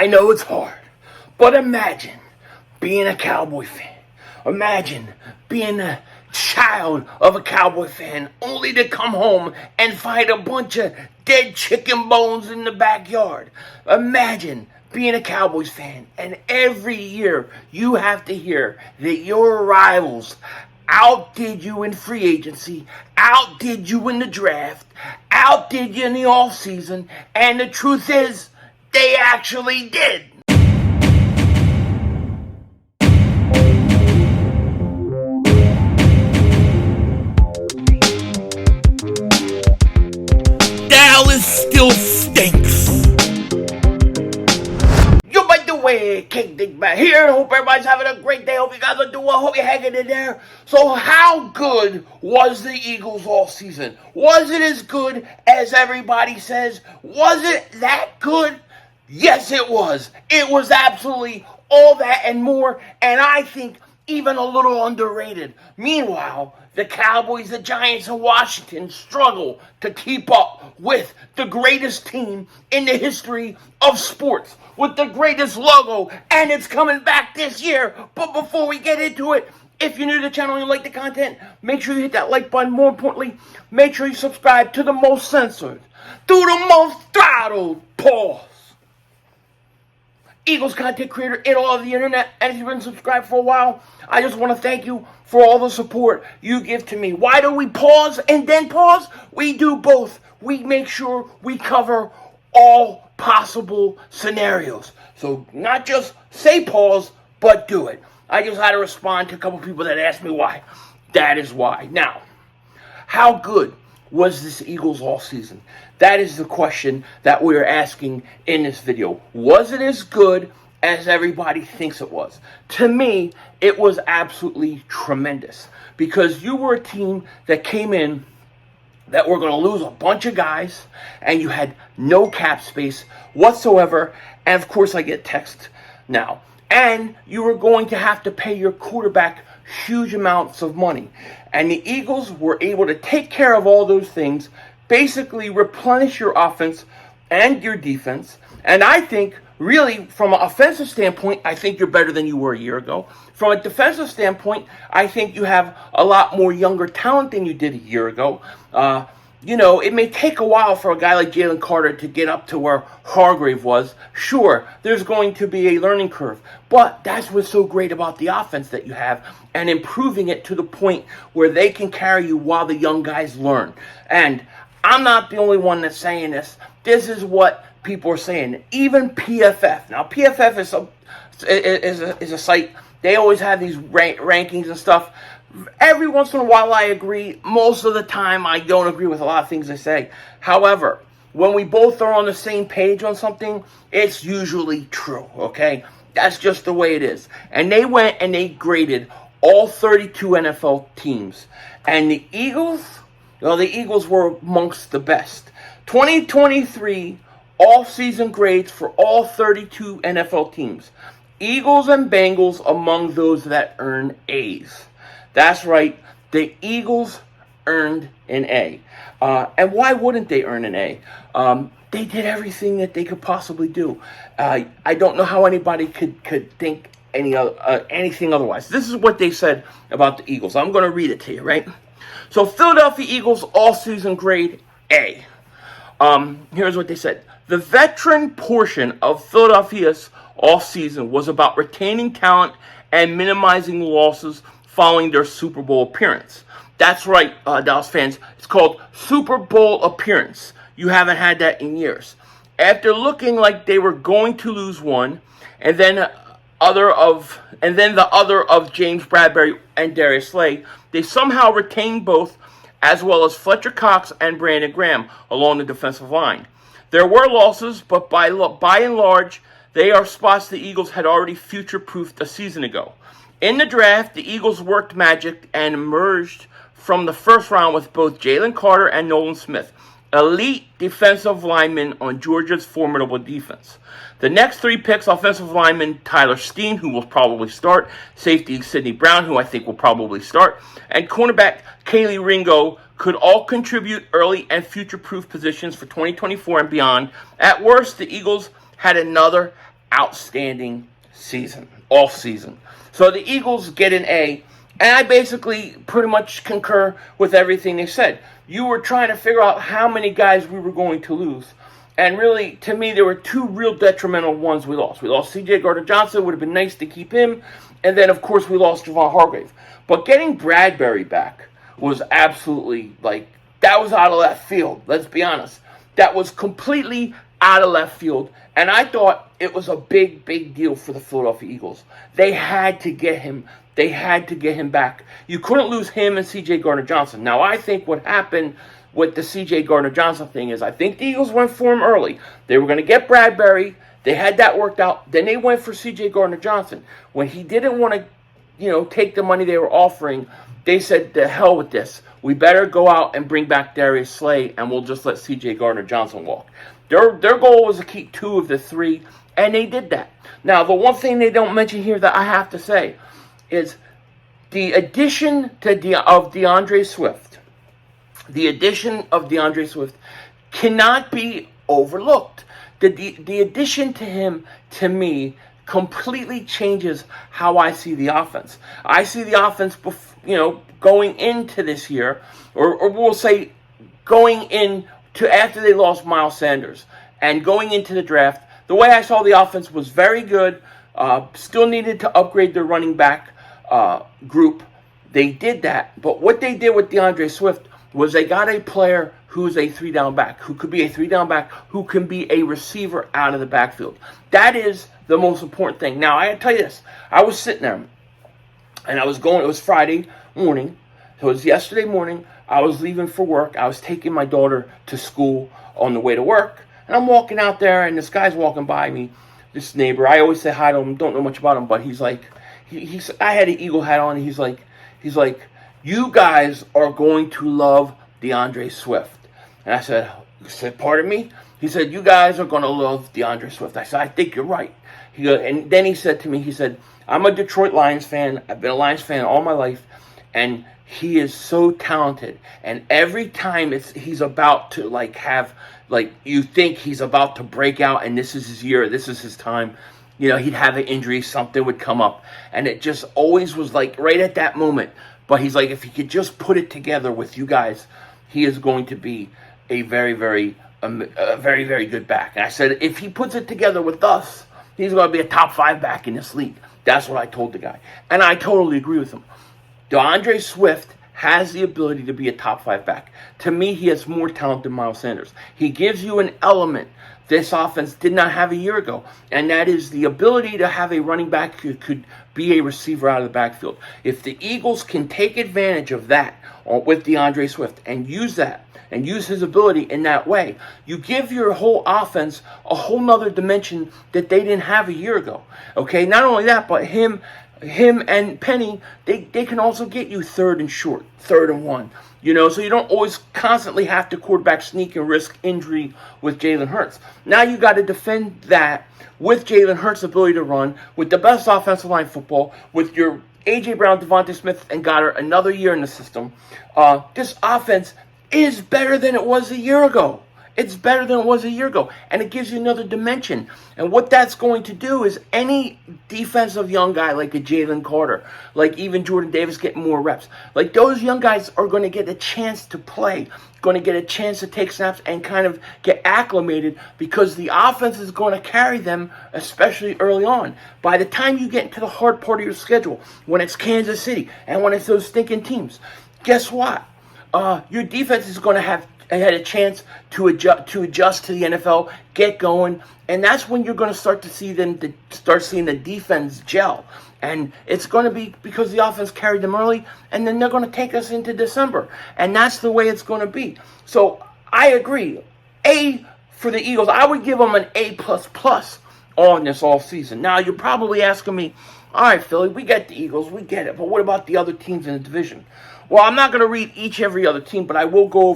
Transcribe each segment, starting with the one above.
I know it's hard, but imagine being a Cowboy fan. Imagine being a child of a Cowboy fan only to come home and find a bunch of dead chicken bones in the backyard. Imagine being a Cowboys fan and every year you have to hear that your rivals outdid you in free agency, outdid you in the draft, outdid you in the offseason, and the truth is, they actually did. Dallas still stinks. You by the way, King Dingbat here. Hope everybody's having a great day. Hope you guys are doing well. Hope you're hanging in there. So how good was the Eagles all season? Was it as good as everybody says? Was it that good? Yes, it was. It was absolutely all that and more, and I think even a little underrated. Meanwhile, the Cowboys, the Giants, and Washington struggle to keep up with the greatest team in the history of sports, with the greatest logo, and it's coming back this year. But before we get into it, if you're new to the channel and you like the content, make sure you hit that like button. More importantly, make sure you subscribe to the most censored, to the most throttled, pause, Eagles content creator in all of the internet. And if you've been subscribed for a while, I just want to thank you for all the support you give to me. Why do we pause and then pause? We do both. We make sure we cover all possible scenarios. So not just say pause, but do it. I just had to respond to a couple people that asked me why. That is why. Now, how good was this Eagles all season? That is the question that we're asking in this video. Was it as good as everybody thinks it was? To me, it was absolutely tremendous, because you were a team that came in that were going to lose a bunch of guys, and you had no cap space whatsoever. And of course, I get text now. And you were going to have to pay your quarterback huge amounts of money. And the Eagles were able to take care of all those things, basically replenish your offense and your defense. And I think, really, from an offensive standpoint, I think you're better than you were a year ago. From a defensive standpoint, I think you have a lot more younger talent than you did a year ago. It may take a while for a guy like Jalen Carter to get up to where Hargrave was. Sure, there's going to be a learning curve. But that's what's so great about the offense that you have, and improving it to the point where they can carry you while the young guys learn. And I'm not the only one that's saying this. This is what people are saying. Even PFF. Now, PFF is a site. They always have these rankings and stuff. Every once in a while I agree. Most of the time I don't agree with a lot of things they say. However, when we both are on the same page on something, it's usually true, okay? That's just the way it is. And they went and they graded all 32 NFL teams. And the Eagles were amongst the best. 2023 off-season grades for all 32 NFL teams. Eagles and Bengals among those that earn A's. That's right, the Eagles earned an A. And why wouldn't they earn an A? They did everything that they could possibly do. I don't know how anybody could think anything otherwise. This is what they said about the Eagles. I'm going to read it to you, right? So, Philadelphia Eagles all-season grade A. Here's what they said. The veteran portion of Philadelphia's offseason was about retaining talent and minimizing losses following their Super Bowl appearance. That's right, Dallas fans. It's called Super Bowl appearance. You haven't had that in years. After looking like they were going to lose one, and then the other of James Bradbury and Darius Slay, they somehow retained both, as well as Fletcher Cox and Brandon Graham along the defensive line. There were losses, but by and large, they are spots the Eagles had already future-proofed a season ago. In the draft, the Eagles worked magic and emerged from the first round with both Jalen Carter and Nolan Smith, elite defensive linemen on Georgia's formidable defense. The next three picks, offensive lineman Tyler Steen, who will probably start, safety Sidney Brown, who I think will probably start, and cornerback Kaylee Ringo, could all contribute early and future-proof positions for 2024 and beyond. At worst, the Eagles had another outstanding season, off season. So the Eagles get an A, and I basically pretty much concur with everything they said. You were trying to figure out how many guys we were going to lose. And really, to me, there were two real detrimental ones we lost. We lost C.J. Gardner-Johnson. Would have been nice to keep him. And then, of course, we lost Javon Hargrave. But getting Bradbury back was absolutely, that was out of left field. Let's be honest. That was completely out of left field. And I thought it was a big, big deal for the Philadelphia Eagles. They had to get him. They had to get him back. You couldn't lose him and C.J. Gardner-Johnson. Now, I think what happened with the C.J. Gardner-Johnson thing is I think the Eagles went for him early. They were going to get Bradbury. They had that worked out. Then they went for C.J. Gardner-Johnson. When he didn't want to, take the money they were offering, they said, the hell with this. We better go out and bring back Darius Slay, and we'll just let C.J. Gardner-Johnson walk. Their goal was to keep 2 of the 3, and they did that. Now, the one thing they don't mention here that I have to say is the addition of DeAndre Swift. The addition of DeAndre Swift cannot be overlooked. The addition to him, to me, completely changes how I see the offense. I see the offense, going into this year, or we'll say going into after they lost Miles Sanders and going into the draft. The way I saw the offense was very good. Still needed to upgrade their running back group. They did that, but what they did with DeAndre Swift was they got a player who's a 3-down back, who could be a 3-down back, who can be a receiver out of the backfield. That is the most important thing. Now, I gotta tell you this. I was sitting there, and it was Friday morning. So it was yesterday morning. I was leaving for work. I was taking my daughter to school on the way to work, and I'm walking out there, and this guy's walking by me, this neighbor. I always say hi to him, don't know much about him, but he's like, I had an Eagle hat on, and he's like, you guys are going to love DeAndre Swift. And I said, pardon me? He said, you guys are going to love DeAndre Swift. I said, I think you're right. And then he said to me, I'm a Detroit Lions fan. I've been a Lions fan all my life. And he is so talented. And every time he's about to you think he's about to break out and this is his year, this is his time. He'd have an injury, something would come up. And it just always was right at that moment. But he's like, if he could just put it together with you guys, he is going to be a very, very, very, very good back. And I said, if he puts it together with us, he's going to be a top 5 back in this league. That's what I told the guy. And I totally agree with him. DeAndre Swift has the ability to be a top 5 back. To me, he has more talent than Miles Sanders. He gives you an element this offense did not have a year ago, and that is the ability to have a running back who could be a receiver out of the backfield. If the Eagles can take advantage of that with DeAndre Swift and use that, and use his ability in that way, you give your whole offense a whole nother dimension that they didn't have a year ago. Okay, not only that, but him and Penny, they can also get you 3rd and short, 3rd and 1. So you don't always constantly have to quarterback sneak and risk injury with Jalen Hurts. Now you got to defend that with Jalen Hurts' ability to run, with the best offensive line football, with your A.J. Brown, Devontae Smith, and Goddard another year in the system. This offense is better than it was a year ago. It's better than it was a year ago. And it gives you another dimension. And what that's going to do is any defensive young guy like a Jalen Carter, like even Jordan Davis getting more reps, like those young guys are going to get a chance to play, going to get a chance to take snaps and kind of get acclimated because the offense is going to carry them, especially early on. By the time you get into the hard part of your schedule, when it's Kansas City and when it's those stinking teams, guess what? Your defense is going to have had a chance to adjust to the NFL, get going, and that's when you're going to start to see seeing the defense gel. And it's going to be because the offense carried them early, and then they're going to take us into December, and that's the way it's going to be. So I agree. A for the Eagles, I would give them an A++ on this offseason. Now you're probably asking me, all right, Philly, we get the Eagles, we get it, but what about the other teams in the division? Well, I'm not going to read every other team, but I will go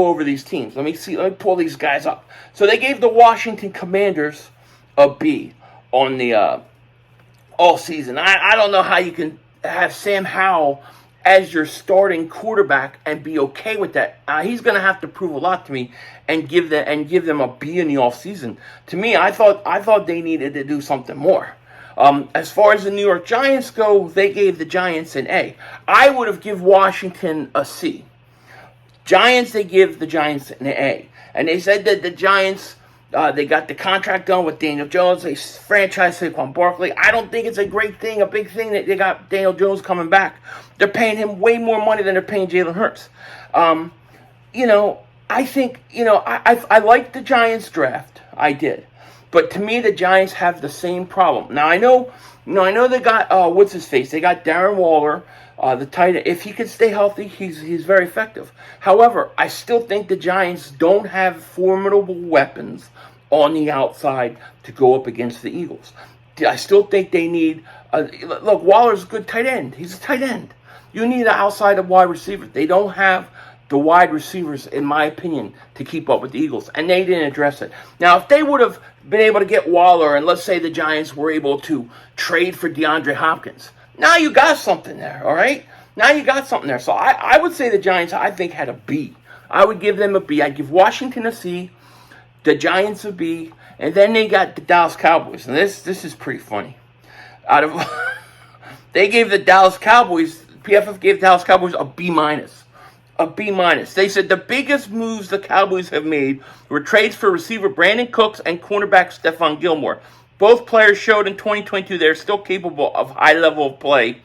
over these teams. Let me pull these guys up. So they gave the Washington Commanders a B on the all season. I don't know how you can have Sam Howell as your starting quarterback and be okay with that. He's going to have to prove a lot to me and give them a B in the offseason. To me, I thought they needed to do something more. As far as the New York Giants go, they gave the Giants an A. I would have given Washington a C. Giants, they give the Giants an A. And they said that the Giants, they got the contract done with Daniel Jones. They franchised Saquon Barkley. I don't think it's a great thing, a big thing that they got Daniel Jones coming back. They're paying him way more money than they're paying Jalen Hurts. I think, I liked the Giants draft. I did. But to me, the Giants have the same problem. Now, I know they got, what's his face? They got Darren Waller, the tight end. If he could stay healthy, he's very effective. However, I still think the Giants don't have formidable weapons on the outside to go up against the Eagles. I still think they need, look, Waller's a good tight end. He's a tight end. You need an outside of wide receiver. They don't have the wide receivers, in my opinion, to keep up with the Eagles. And they didn't address it. Now, if they would have been able to get Waller, and let's say the Giants were able to trade for DeAndre Hopkins, now you got something there, all right? Now you got something there. So I would say the Giants, I think, had a B. I would give them a B. I'd give Washington a C, the Giants a B, and then they got the Dallas Cowboys. And this is pretty funny. They gave the Dallas Cowboys, PFF gave the Dallas Cowboys a B minus. A B minus. They said the biggest moves the Cowboys have made were trades for receiver Brandon Cooks and cornerback Stephon Gilmore. Both players showed in 2022 they're still capable of high level of play,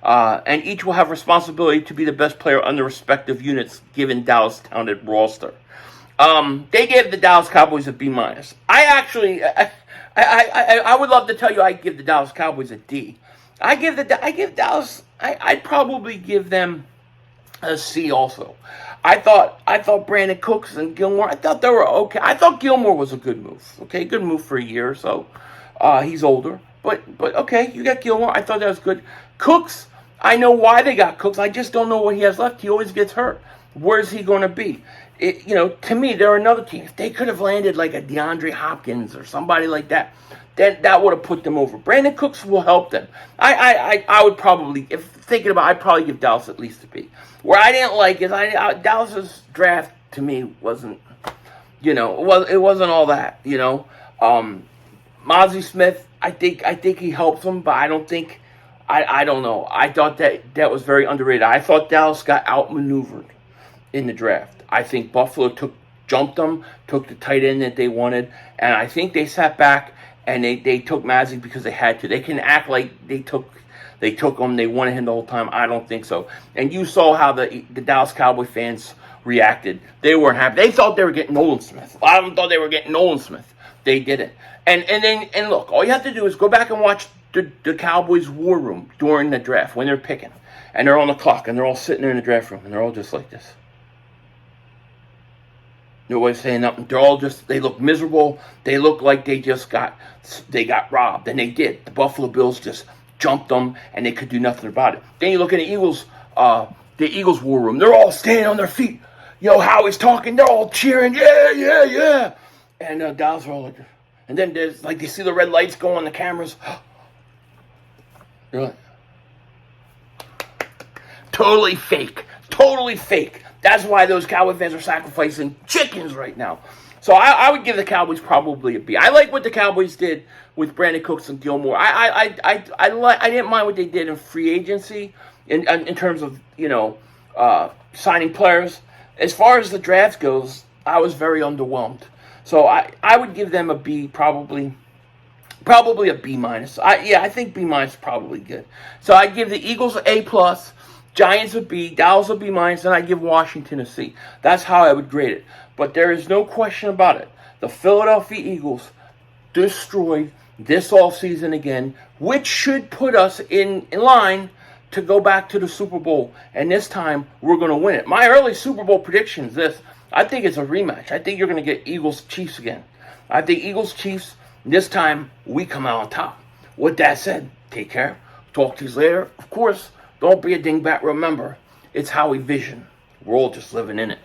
and each will have responsibility to be the best player on their respective units given Dallas' talented roster. They gave the Dallas Cowboys a B minus. I would love to tell you I'd give the Dallas Cowboys a D. I'd probably give them a C also. I thought Brandon Cooks and Gilmore, I thought they were okay. I thought Gilmore was a good move. Okay, good move for a year or so. He's older. But okay, you got Gilmore. I thought that was good. Cooks, I know why they got Cooks. I just don't know what he has left. He always gets hurt. Where's he going to be? To me, they're another team. If they could have landed like a DeAndre Hopkins or somebody like that, then that would have put them over. Brandon Cooks will help them. I would probably, if thinking about it, I'd probably give Dallas at least a B. Where I didn't like is Dallas's draft to me wasn't, it wasn't all that, Mozzie Smith, I think he helps them, but I don't think, I don't know. I thought that was very underrated. I thought Dallas got outmaneuvered in the draft. I think Buffalo jumped them, took the tight end that they wanted, and I think they sat back and they took Mozzie because they had to. They can act like they took him, they wanted him the whole time. I don't think so. And you saw how the Dallas Cowboy fans reacted. They weren't happy. They thought they were getting Nolan Smith. A lot of them thought they were getting Nolan Smith. They didn't. And look, all you have to do is go back and watch the Cowboys' war room during the draft when they're picking. And they're on the clock, and they're all sitting there in the draft room, and they're all just like this. Nobody's saying nothing. They look miserable. They look like they got robbed, and they did. The Buffalo Bills just jumped them, and they could do nothing about it. Then you look at the Eagles war room. They're all standing on their feet. Howie's talking. They're all cheering. Yeah. And Dallas are all like, and then there's like they see the red lights go on the cameras. They're like, totally fake. That's why those Cowboy fans are sacrificing chickens right now. So I would give the Cowboys probably a B. I like what the Cowboys did with Brandon Cooks and Gilmore. I didn't mind what they did in free agency in terms of signing players. As far as the draft goes, I was very underwhelmed. So I would give them a B, probably a B minus. I think B minus is probably good. So I give the Eagles an A plus, Giants a B, Dallas a B minus, and I give Washington a C. That's how I would grade it. But there is no question about it. The Philadelphia Eagles destroyed this offseason again, which should put us in line to go back to the Super Bowl. And this time, we're going to win it. My early Super Bowl prediction is this. I think it's a rematch. I think you're going to get Eagles-Chiefs again. I think Eagles-Chiefs, this time, we come out on top. With that said, take care. Talk to you later. Of course, don't be a dingbat. Remember, it's Howie Vision. We're all just living in it.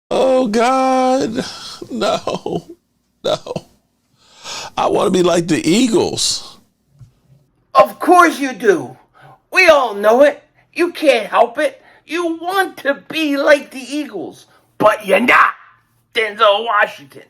Oh, God. No. I want to be like the Eagles. Of course you do. We all know it. You can't help it. You want to be like the Eagles, but you're not. Denzel Washington.